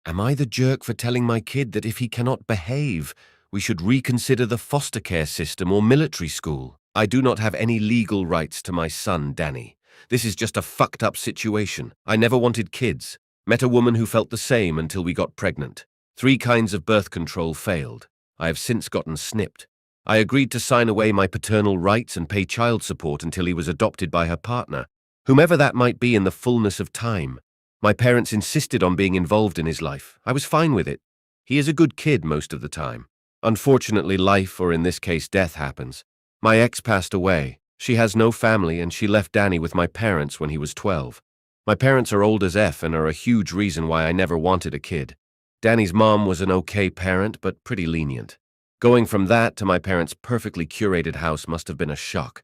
Am I the jerk for telling my kid that if he cannot behave, we should reconsider the foster care system or military school? I do not have any legal rights to my son, Danny. This is just a fucked up situation. I never wanted kids. Met a woman who felt the same until we got pregnant. 3 kinds of birth control failed. I have since gotten snipped. I agreed to sign away my paternal rights and pay child support until he was adopted by her partner, whomever that might be in the fullness of time. My parents insisted on being involved in his life. I was fine with it. He is a good kid most of the time. Unfortunately, life, or in this case death, happens. My ex passed away. She has no family and she left Danny with my parents when he was 12. My parents are old as F and are a huge reason why I never wanted a kid. Danny's mom was an okay parent, but pretty lenient. Going from that to my parents' perfectly curated house must have been a shock.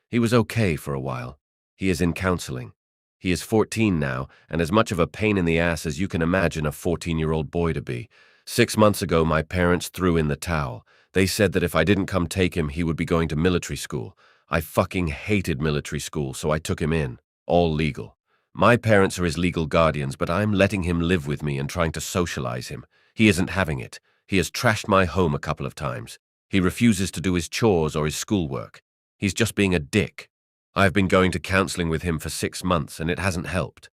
He was okay for a while. He is in counseling. He is 14 now, and as much of a pain in the ass as you can imagine a 14-year-old boy to be. 6 months ago, my parents threw in the towel. They said that if I didn't come take him, he would be going to military school. I fucking hated military school, so I took him in. All legal. My parents are his legal guardians, but I'm letting him live with me and trying to socialize him. He isn't having it. He has trashed my home a couple of times. He refuses to do his chores or his schoolwork. He's just being a dick. I've been going to counseling with him for 6 months, and it hasn't helped.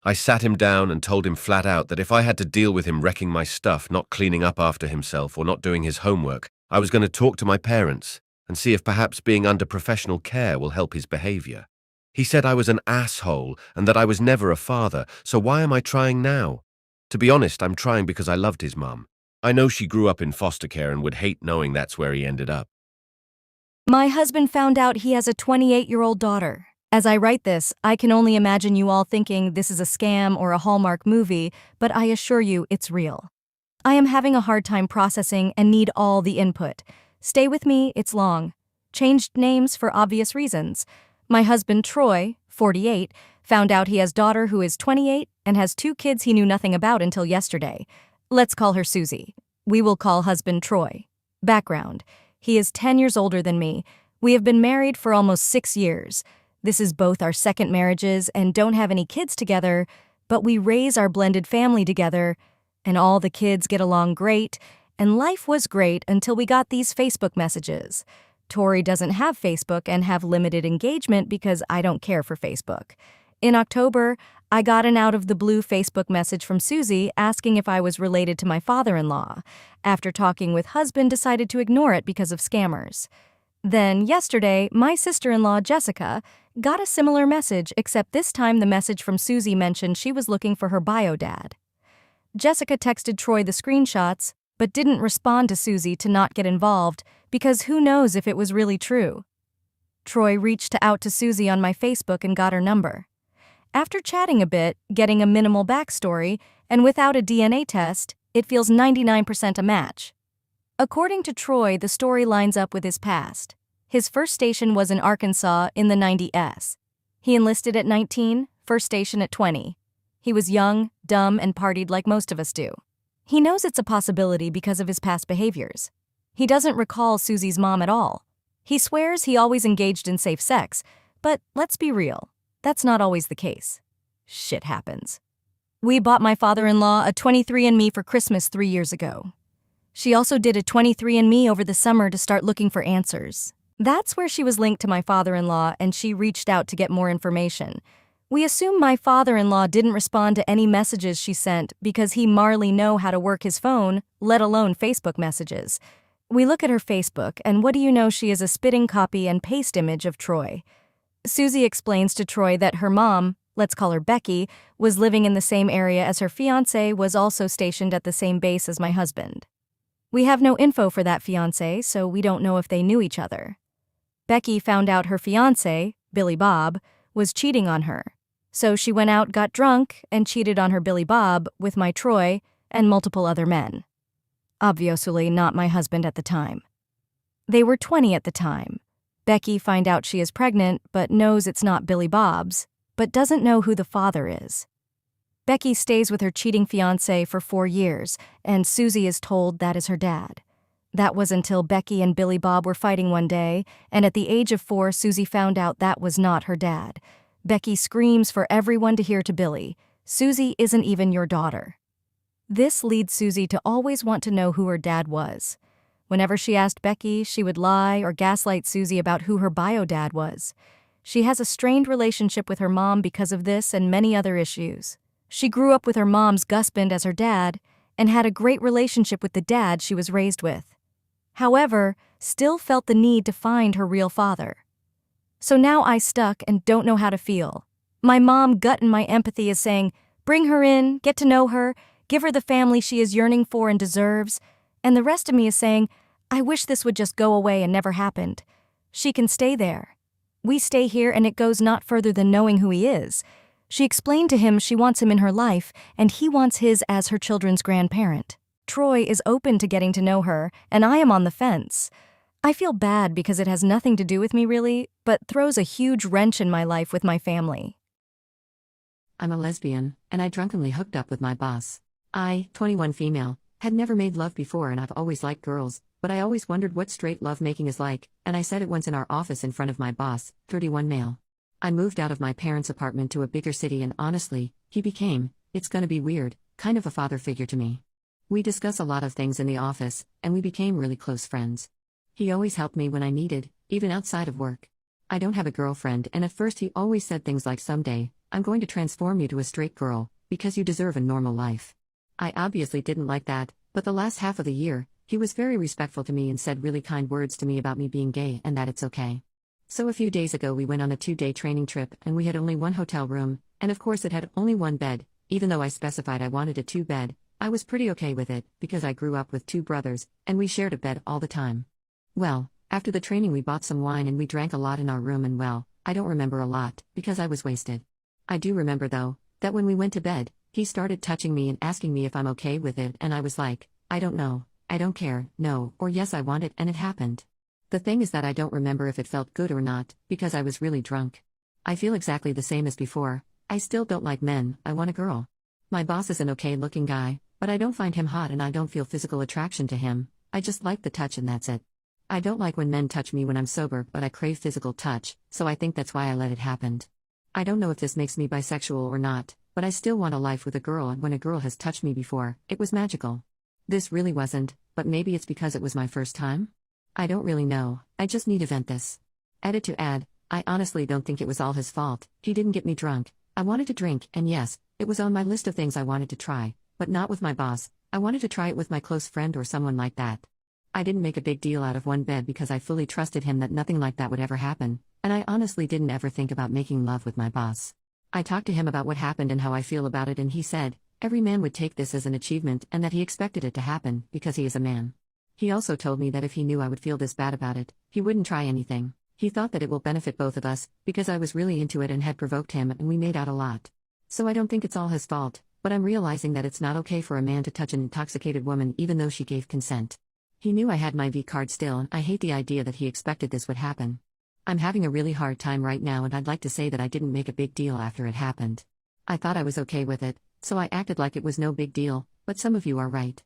I sat him down and told him flat out that if I had to deal with him wrecking my stuff, not cleaning up after himself, or not doing his homework, I was going to talk to my parents and see if perhaps being under professional care will help his behavior. He said I was an asshole and that I was never a father, so why am I trying now? To be honest, I'm trying because I loved his mom. I know she grew up in foster care and would hate knowing that's where he ended up. My husband found out he has a 28-year-old daughter. As I write this, I can only imagine you all thinking this is a scam or a Hallmark movie, but I assure you it's real. I am having a hard time processing and need all the input. Stay with me, it's long. Changed names for obvious reasons. My husband, Troy, 48, found out he has daughter who is 28 and has 2 kids he knew nothing about until yesterday. Let's call her Susie. We will call husband Troy. Background. He is 10 years older than me. We have been married for almost 6 years. This is both our second marriages and don't have any kids together, but we raise our blended family together, and all the kids get along great, and life was great until we got these Facebook messages. Tori doesn't have Facebook and have limited engagement because I don't care for Facebook. In October, I got an out-of-the-blue Facebook message from Susie asking if I was related to my father-in-law. After talking with husband, decided to ignore it because of scammers. Then, yesterday, my sister-in-law, Jessica, got a similar message, except this time the message from Susie mentioned she was looking for her bio dad. Jessica texted Troy the screenshots, but didn't respond to Susie to not get involved, because who knows if it was really true. Troy reached out to Susie on my Facebook and got her number. After chatting a bit, getting a minimal backstory, and without a DNA test, it feels 99% a match. According to Troy, the story lines up with his past. His first station was in Arkansas in the 90s. He enlisted at 19, first station at 20. He was young, dumb, and partied like most of us do. He knows it's a possibility because of his past behaviors. He doesn't recall Susie's mom at all. He swears he always engaged in safe sex, but let's be real. That's not always the case. Shit happens. We bought my father-in-law a 23andMe for Christmas 3 years ago. She also did a 23andMe over the summer to start looking for answers. That's where she was linked to my father-in-law and she reached out to get more information. We assume my father-in-law didn't respond to any messages she sent because he marly know how to work his phone, let alone Facebook messages. We look at her Facebook and what do you know, she is a spitting copy and paste image of Troy. Susie explains to Troy that her mom, let's call her Becky, was living in the same area as her fiancé, was also stationed at the same base as my husband. We have no info for that fiancé, so we don't know if they knew each other. Becky found out her fiancé, Billy Bob, was cheating on her. So she went out, got drunk, and cheated on her Billy Bob with my Troy and multiple other men. Obviously not my husband at the time. They were 20 at the time. Becky finds out she is pregnant, but knows it's not Billy Bob's, but doesn't know who the father is. Becky stays with her cheating fiancé for 4 years, and Susie is told that is her dad. That was until Becky and Billy Bob were fighting one day, and at the age of 4, Susie found out that was not her dad. Becky screams for everyone to hear to Billy, "Susie isn't even your daughter." This leads Susie to always want to know who her dad was. Whenever she asked Becky, she would lie or gaslight Susie about who her bio dad was. She has a strained relationship with her mom because of this and many other issues. She grew up with her mom's husband as her dad and had a great relationship with the dad she was raised with. However, still felt the need to find her real father. So now I stuck and don't know how to feel. My mom gut and my empathy is saying, bring her in, get to know her, give her the family she is yearning for and deserves. And the rest of me is saying, I wish this would just go away and never happened. She can stay there. We stay here and it goes not further than knowing who he is. She explained to him she wants him in her life and he wants his as her children's grandparent. Troy is open to getting to know her and I am on the fence. I feel bad because it has nothing to do with me really, but throws a huge wrench in my life with my family. I'm a lesbian, and I drunkenly hooked up with my boss. I, 21 female, had never made love before and I've always liked girls, but I always wondered what straight lovemaking is like, and I said it once in our office in front of my boss, 31 male. I moved out of my parents' apartment to a bigger city and honestly, he became, it's gonna be weird, kind of a father figure to me. We discuss a lot of things in the office, and we became really close friends. He always helped me when I needed, even outside of work. I don't have a girlfriend and at first he always said things like someday, I'm going to transform you to a straight girl, because you deserve a normal life. I obviously didn't like that, but the last half of the year, he was very respectful to me and said really kind words to me about me being gay and that it's okay. So a few days ago we went on a 2-day training trip and we had only one hotel room, and of course it had only one bed, even though I specified I wanted a 2-bed, I was pretty okay with it, because I grew up with 2 brothers, and we shared a bed all the time. Well, after the training we bought some wine and we drank a lot in our room and well, I don't remember a lot, because I was wasted. I do remember though, that when we went to bed, he started touching me and asking me if I'm okay with it and I was like, I don't know, I don't care, no, or yes I want it and it happened. The thing is that I don't remember if it felt good or not, because I was really drunk. I feel exactly the same as before, I still don't like men, I want a girl. My boss is an okay looking guy, but I don't find him hot and I don't feel physical attraction to him, I just like the touch and that's it. I don't like when men touch me when I'm sober but I crave physical touch, so I think that's why I let it happen. I don't know if this makes me bisexual or not, but I still want a life with a girl and when a girl has touched me before, it was magical. This really wasn't, but maybe it's because it was my first time? I don't really know, I just need to vent this. Edit to add, I honestly don't think it was all his fault, he didn't get me drunk, I wanted to drink and yes, it was on my list of things I wanted to try, but not with my boss, I wanted to try it with my close friend or someone like that. I didn't make a big deal out of one bed because I fully trusted him that nothing like that would ever happen, and I honestly didn't ever think about making love with my boss. I talked to him about what happened and how I feel about it and he said, every man would take this as an achievement and that he expected it to happen because he is a man. He also told me that if he knew I would feel this bad about it, he wouldn't try anything. He thought that it will benefit both of us, because I was really into it and had provoked him and we made out a lot. So I don't think it's all his fault, but I'm realizing that it's not okay for a man to touch an intoxicated woman even though she gave consent. He knew I had my V card still and I hate the idea that he expected this would happen. I'm having a really hard time right now and I'd like to say that I didn't make a big deal after it happened. I thought I was okay with it, so I acted like it was no big deal, but some of you are right.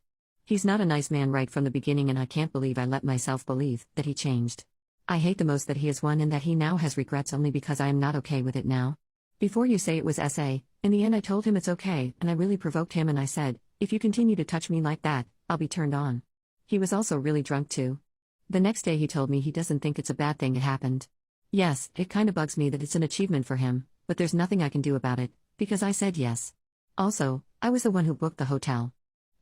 He's not a nice man right from the beginning and I can't believe I let myself believe that he changed. I hate the most that he is one and that he now has regrets only because I am not okay with it now. Before you say it was SA, in the end I told him it's okay and I really provoked him and I said, if you continue to touch me like that, I'll be turned on. He was also really drunk too. The next day he told me he doesn't think it's a bad thing it happened. Yes, it kinda bugs me that it's an achievement for him, but there's nothing I can do about it, because I said yes. Also, I was the one who booked the hotel.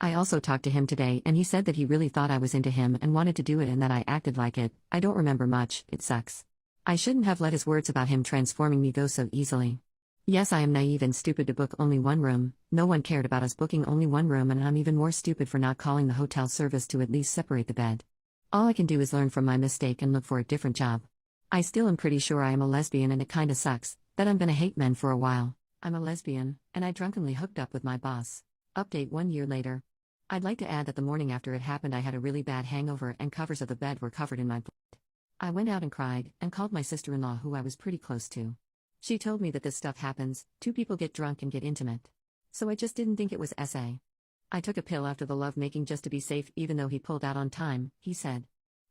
I also talked to him today and he said that he really thought I was into him and wanted to do it and that I acted like it. I don't remember much, it sucks. I shouldn't have let his words about him transforming me go so easily. Yes, I am naive and stupid to book only one room, no one cared about us booking only one room and I'm even more stupid for not calling the hotel service to at least separate the bed. All I can do is learn from my mistake and look for a different job. I still am pretty sure I am a lesbian and it kinda sucks, that I'm gonna hate men for a while. I'm a lesbian, and I drunkenly hooked up with my boss. Update 1 year later. I'd like to add that the morning after it happened I had a really bad hangover and covers of the bed were covered in my blood. I went out and cried, and called my sister-in-law who I was pretty close to. She told me that this stuff happens, 2 people get drunk and get intimate. So I just didn't think it was SA. I took a pill after the lovemaking just to be safe even though he pulled out on time, he said.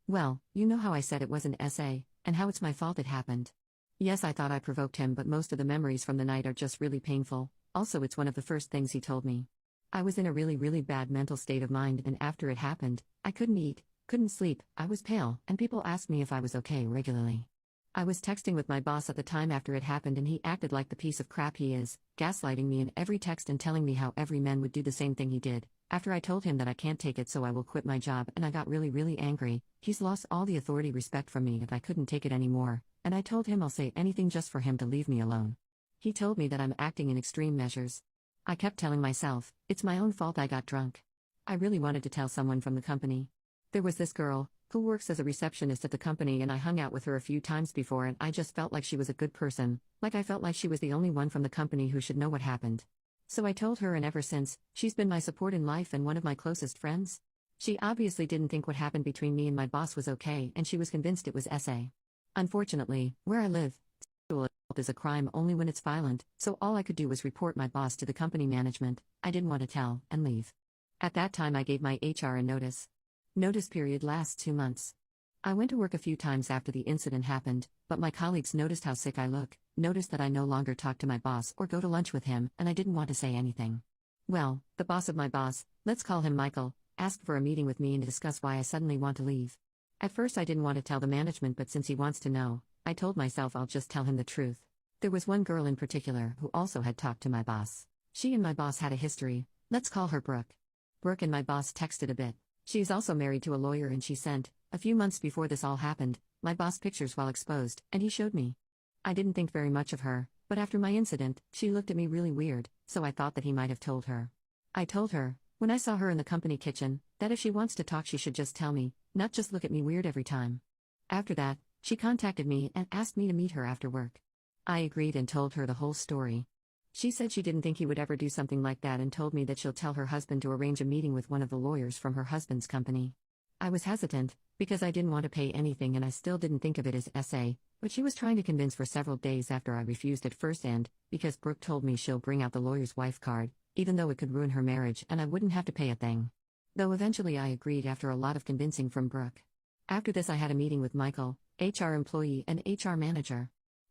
Well, you know how I said it wasn't SA, and how it's my fault it happened. Yes, I thought I provoked him but most of the memories from the night are just really painful, also it's one of the first things he told me. I was in a really bad mental state of mind, and after it happened, I couldn't eat, couldn't sleep, I was pale, and people asked me if I was okay regularly. I was texting with my boss at the time after it happened, and he acted like the piece of crap he is, gaslighting me in every text and telling me how every man would do the same thing he did. After I told him that I can't take it, so I will quit my job, and I got really angry. He's lost all the authority respect from me if I couldn't take it anymore, and I told him I'll say anything just for him to leave me alone. He told me that I'm acting in extreme measures. I kept telling myself, it's my own fault I got drunk. I really wanted to tell someone from the company. There was this girl, who works as a receptionist at the company, and I hung out with her a few times before, and I just felt like she was a good person, like I felt like she was the only one from the company who should know what happened. So I told her, and ever since, she's been my support in life and one of my closest friends. She obviously didn't think what happened between me and my boss was okay, and she was convinced it was SA. Unfortunately, where I live, sexual assault is a crime only when it's violent, so all I could do was report my boss to the company management. I didn't want to tell, and leave. At that time I gave my HR a notice. Notice period lasts 2 months. I went to work a few times after the incident happened, but my colleagues noticed how sick I look, noticed that I no longer talk to my boss or go to lunch with him, and I didn't want to say anything. Well, the boss of my boss, let's call him Michael, asked for a meeting with me and to discuss why I suddenly want to leave. At first I didn't want to tell the management, but since he wants to know, I told myself I'll just tell him the truth. There was one girl in particular who also had talked to my boss. She and my boss had a history. Let's call her Brooke. Brooke and my boss texted a bit. She is also married to a lawyer, and she sent, a few months before this all happened, my boss pictures while exposed, and he showed me. I didn't think very much of her, but after my incident, she looked at me really weird, so I thought that he might have told her. I told her, when I saw her in the company kitchen, that if she wants to talk she should just tell me, not just look at me weird every time. After that, she contacted me and asked me to meet her after work. I agreed and told her the whole story. She said she didn't think he would ever do something like that, and told me that she'll tell her husband to arrange a meeting with one of the lawyers from her husband's company. I was hesitant, because I didn't want to pay anything and I still didn't think of it as SA, but she was trying to convince for several days after I refused at first, and, because Brooke told me she'll bring out the lawyer's wife card, even though it could ruin her marriage and I wouldn't have to pay a thing. Though eventually I agreed after a lot of convincing from Brooke. After this I had a meeting with Michael, HR employee and HR manager.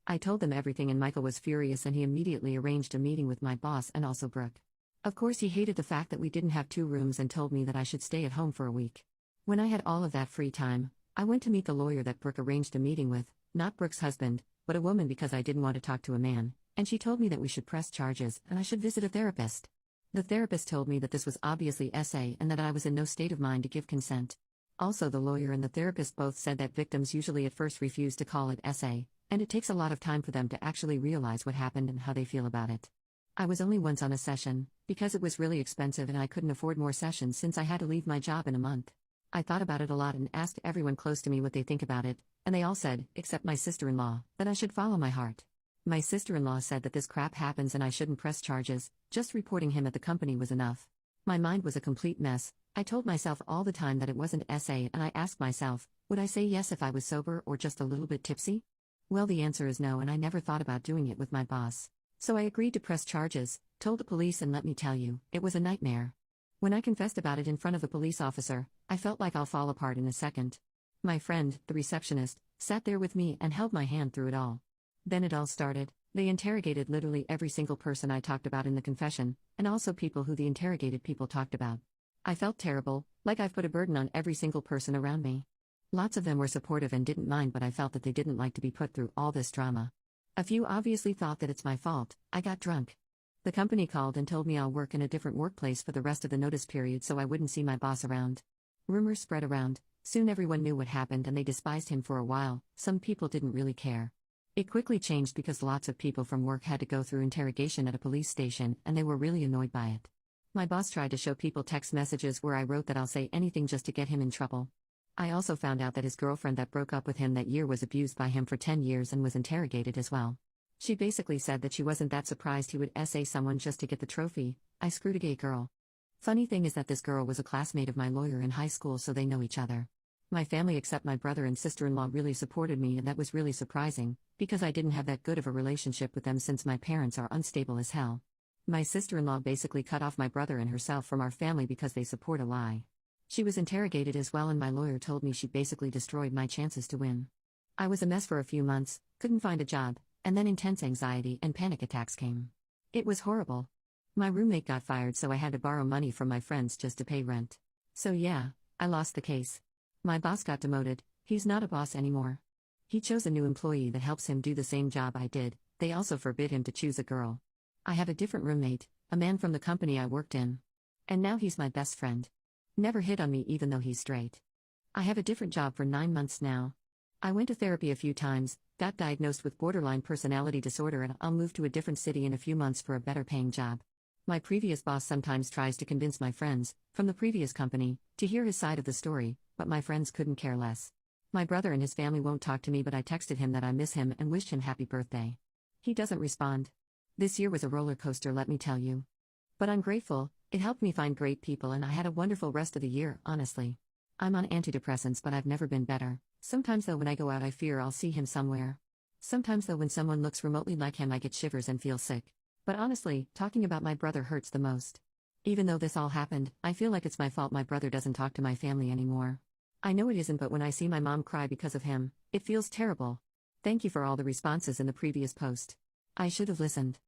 I told them everything and Michael was furious, and he immediately arranged a meeting with my boss and also Brooke. Of course he hated the fact that we didn't have 2 rooms and told me that I should stay at home for a week. When I had all of that free time, I went to meet the lawyer that Brooke arranged a meeting with, not Brooke's husband, but a woman, because I didn't want to talk to a man, and she told me that we should press charges and I should visit a therapist. The therapist told me that this was obviously SA and that I was in no state of mind to give consent. Also, the lawyer and the therapist both said that victims usually at first refuse to call it SA, and it takes a lot of time for them to actually realize what happened and how they feel about it. I was only once on a session, because it was really expensive and I couldn't afford more sessions since I had to leave my job in a month. I thought about it a lot and asked everyone close to me what they think about it, and they all said, except my sister-in-law, that I should follow my heart. My sister-in-law said that this crap happens and I shouldn't press charges, just reporting him at the company was enough. My mind was a complete mess. I told myself all the time that it wasn't SA, and I asked myself, would I say yes if I was sober or just a little bit tipsy? Well, the answer is no, and I never thought about doing it with my boss. So I agreed to press charges, told the police, and let me tell you, it was a nightmare. When I confessed about it in front of the police officer, I felt like I'll fall apart in a second. My friend, the receptionist, sat there with me and held my hand through it all. Then it all started. They interrogated literally every single person I talked about in the confession, and also people who the interrogated people talked about. I felt terrible, like I've put a burden on every single person around me. Lots of them were supportive and didn't mind, but I felt that they didn't like to be put through all this drama. A few obviously thought that it's my fault. I got drunk. The company called and told me I'll work in a different workplace for the rest of the notice period so I wouldn't see my boss around. Rumors spread around. Soon everyone knew what happened and they despised him for a while. Some people didn't really care. It quickly changed because lots of people from work had to go through interrogation at a police station and they were really annoyed by it. My boss tried to show people text messages where I wrote that I'll say anything just to get him in trouble. I also found out that his girlfriend that broke up with him that year was abused by him for 10 years and was interrogated as well. She basically said that she wasn't that surprised he would SA someone just to get the trophy. I screwed a gay girl. Funny thing is that this girl was a classmate of my lawyer in high school, so they know each other. My family except my brother and sister-in-law really supported me, and that was really surprising, because I didn't have that good of a relationship with them since my parents are unstable as hell. My sister-in-law basically cut off my brother and herself from our family because they support a lie. She was interrogated as well, and my lawyer told me she basically destroyed my chances to win. I was a mess for a few months, couldn't find a job, and then intense anxiety and panic attacks came. It was horrible. My roommate got fired, so I had to borrow money from my friends just to pay rent. So yeah, I lost the case. My boss got demoted, he's not a boss anymore. He chose a new employee that helps him do the same job I did. They also forbid him to choose a girl. I have a different roommate, a man from the company I worked in. And now he's my best friend. Never hit on me even though he's straight. I have a different job for 9 months now. I went to therapy a few times, got diagnosed with borderline personality disorder, and I'll move to a different city in a few months for a better paying job. My previous boss sometimes tries to convince my friends, from the previous company, to hear his side of the story, but my friends couldn't care less. My brother and his family won't talk to me, but I texted him that I miss him and wished him happy birthday. He doesn't respond. This year was a roller coaster, let me tell you. But I'm grateful, it helped me find great people and I had a wonderful rest of the year, honestly. I'm on antidepressants, but I've never been better. Sometimes though when I go out I fear I'll see him somewhere. Sometimes though when someone looks remotely like him I get shivers and feel sick. But honestly, talking about my brother hurts the most. Even though this all happened, I feel like it's my fault my brother doesn't talk to my family anymore. I know it isn't, but when I see my mom cry because of him, it feels terrible. Thank you for all the responses in the previous post. I should have listened.